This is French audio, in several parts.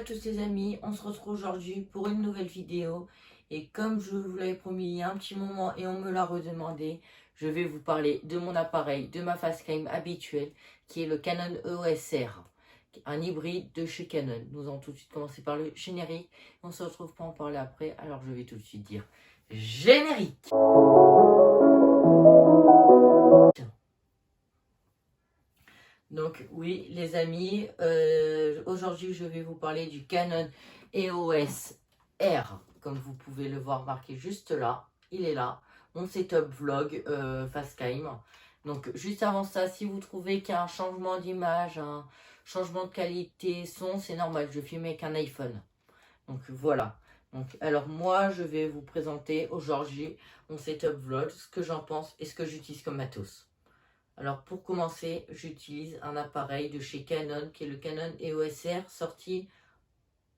tous les amis, on se retrouve aujourd'hui pour une nouvelle vidéo et comme je vous l'avais promis il y a un petit moment et on me l'a redemandé, je vais vous parler de mon appareil, de ma facecam habituelle qui est le Canon EOS R, un hybride de chez Canon. Nous allons tout de suite commencer par le générique, on se retrouve pour en parler après, alors je vais tout de suite dire générique. Donc oui les amis, aujourd'hui je vais vous parler du Canon EOS R, comme vous pouvez le voir marqué juste là, il est là, mon setup vlog facecam. Donc juste avant ça, si vous trouvez qu'il y a un changement d'image, un changement de qualité son, c'est normal, je filme avec un iPhone. Donc voilà. Donc, alors moi je vais vous présenter aujourd'hui mon setup vlog, ce que j'en pense et ce que j'utilise comme matos. Alors pour commencer, j'utilise un appareil de chez Canon qui est le Canon EOS R sorti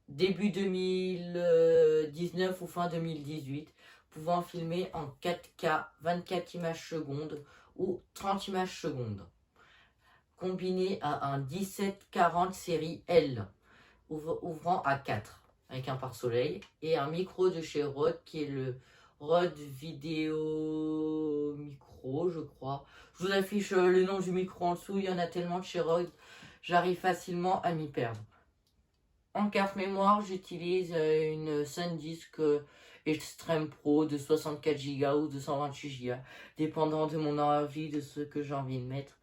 début 2019 ou fin 2018, pouvant filmer en 4K 24 images secondes ou 30 images secondes, combiné à un 1740 série L ouvrant à 4 avec un pare-soleil et un micro de chez Rode qui est le Rode Vidéo Micro, je crois. Je vous affiche le nom du micro en dessous, il y en a tellement de chez Rode, j'arrive facilement à m'y perdre. En carte mémoire, j'utilise une SanDisk Extreme Pro de 64 Go ou de 128 Go, dépendant de mon envie, de ce que j'ai envie de mettre.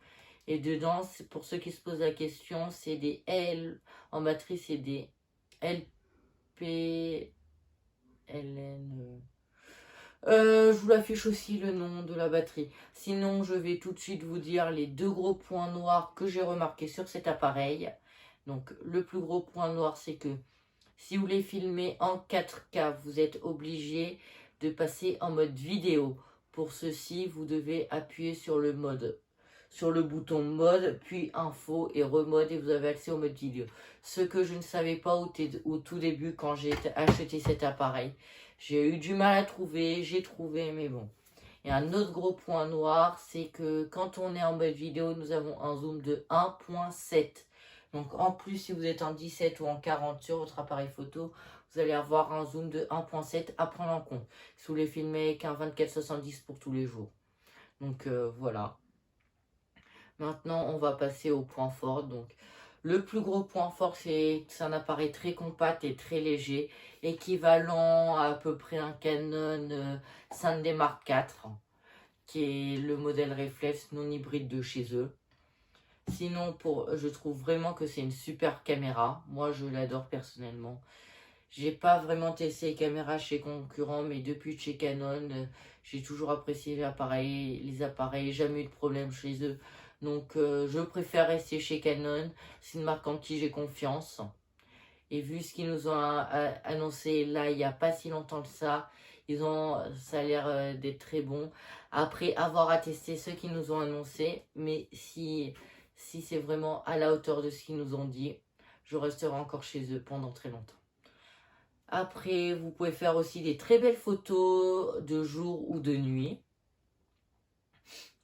Et dedans, pour ceux qui se posent la question, c'est des L en batterie, c'est des LP LN. Je vous l'affiche aussi le nom de la batterie. Sinon, je vais tout de suite vous dire les deux gros points noirs que j'ai remarqués sur cet appareil. Donc, le plus gros point noir, c'est que si vous voulez filmer en 4K, vous êtes obligé de passer en mode vidéo. Pour ceci, vous devez appuyer sur le bouton mode, puis info et remode et vous avez accès au mode vidéo. Ce que je ne savais pas au tout début quand j'ai acheté cet appareil. J'ai eu du mal à trouver, j'ai trouvé, mais bon. Et un autre gros point noir, c'est que quand on est en mode vidéo, nous avons un zoom de 1.7. Donc en plus, si vous êtes en 17 ou en 40 sur votre appareil photo, vous allez avoir un zoom de 1.7 à prendre en compte. Si vous voulez filmer avec un 24-70 pour tous les jours. Donc voilà. Maintenant, on va passer au point fort. Donc, le plus gros point fort, c'est un appareil très compact et très léger, équivalent à peu près un Canon 5D Mark IV, qui est le modèle réflexe non hybride de chez eux. Sinon, je trouve vraiment que c'est une super caméra. Moi, je l'adore personnellement. J'ai pas vraiment testé les caméras chez concurrents, mais depuis chez Canon, j'ai toujours apprécié les appareils, jamais eu de problème chez eux. Donc je préfère rester chez Canon, c'est une marque en qui j'ai confiance. Et vu ce qu'ils nous ont annoncé là, il n'y a pas si longtemps que ça, ça a l'air d'être très bon. Après avoir à tester ce qu'ils nous ont annoncé, mais si c'est vraiment à la hauteur de ce qu'ils nous ont dit, je resterai encore chez eux pendant très longtemps. Après, vous pouvez faire aussi des très belles photos de jour ou de nuit.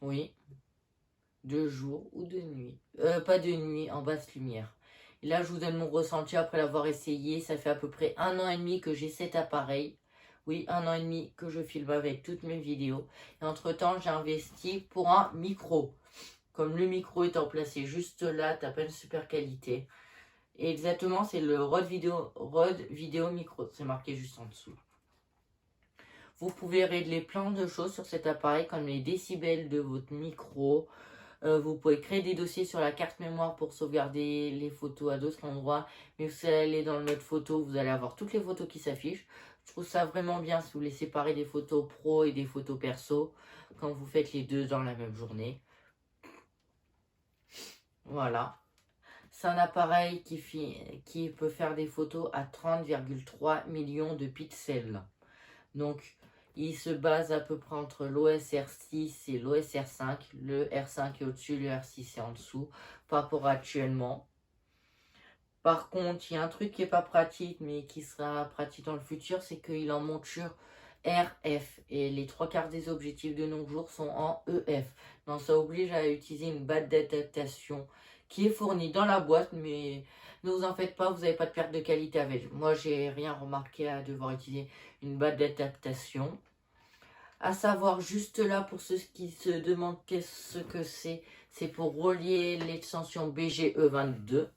Oui, de jour ou de nuit. Pas de nuit, en basse lumière. Et là, je vous donne mon ressenti après l'avoir essayé. Ça fait à peu près 1 an et demi que j'ai cet appareil. Oui, 1 an et demi que je filme avec toutes mes vidéos. Et entre-temps, j'ai investi pour un micro. Comme le micro étant placé juste là, t'as pas une super qualité. Et exactement, c'est le Rode Vidéo Micro. C'est marqué juste en dessous. Vous pouvez régler plein de choses sur cet appareil, comme les décibels de votre micro. Vous pouvez créer des dossiers sur la carte mémoire pour sauvegarder les photos à d'autres endroits. Mais vous allez aller dans le mode photo, vous allez avoir toutes les photos qui s'affichent. Je trouve ça vraiment bien si vous voulez séparer des photos pro et des photos perso, quand vous faites les deux dans la même journée. Voilà. C'est un appareil qui peut faire des photos à 30,3 millions de pixels. Donc, il se base à peu près entre l'OS R6 et l'OS R5. Le R5 est au-dessus, le R6 est en dessous, par rapport à actuellement. Par contre, il y a un truc qui n'est pas pratique, mais qui sera pratique dans le futur, c'est qu'il est en monture RF. Et les 3/4 des objectifs de nos jours sont en EF. Donc, ça oblige à utiliser une batte d'adaptation qui est fourni dans la boîte, mais ne vous en faites pas, vous n'avez pas de perte de qualité avec. Moi, j'ai rien remarqué à devoir utiliser une boîte d'adaptation. À savoir, juste là, pour ceux qui se demandent qu'est-ce que c'est pour relier l'extension BGE22.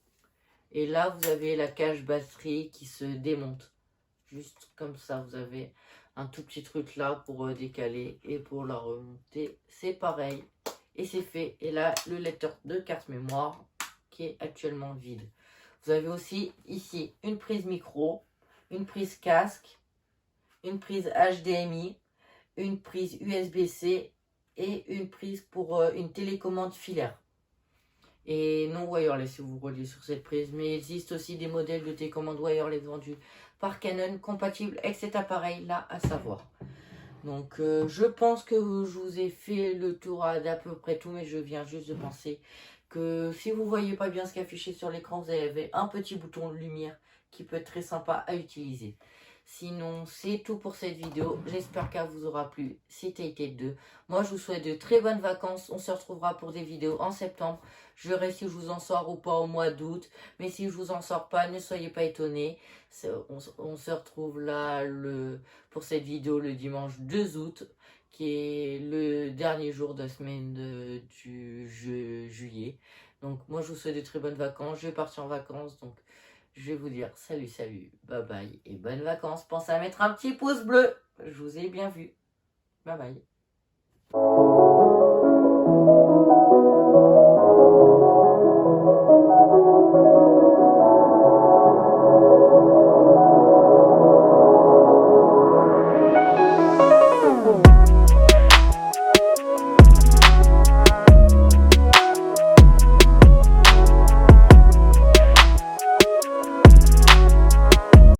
Et là, vous avez la cage batterie qui se démonte. Juste comme ça, vous avez un tout petit truc là pour décaler et pour la remonter. C'est pareil. Et c'est fait. Et là, le lecteur de carte mémoire qui est actuellement vide. Vous avez aussi ici une prise micro, une prise casque, une prise HDMI, une prise USB-C et une prise pour une télécommande filaire. Et non wireless si vous reliez sur cette prise. Mais il existe aussi des modèles de télécommande wireless vendus par Canon compatibles avec cet appareil là à savoir. Donc je pense que je vous ai fait le tour d'à peu près tout, mais je viens juste de penser que si vous ne voyez pas bien ce qui est affiché sur l'écran, vous avez un petit bouton de lumière qui peut être très sympa à utiliser. Sinon, c'est tout pour cette vidéo. J'espère qu'elle vous aura plu. C'était Kate 2. Moi, je vous souhaite de très bonnes vacances. On se retrouvera pour des vidéos en septembre. Je verrai si je vous en sors ou pas au mois d'août. Mais si je vous en sors pas, ne soyez pas étonnés. On se retrouve là pour cette vidéo le dimanche 2 août, qui est le dernier jour de la semaine du juillet. Donc, moi, je vous souhaite de très bonnes vacances. Je vais partir en vacances, donc je vais vous dire salut, salut, bye bye et bonnes vacances. Pensez à mettre un petit pouce bleu. Je vous ai bien vu. Bye bye.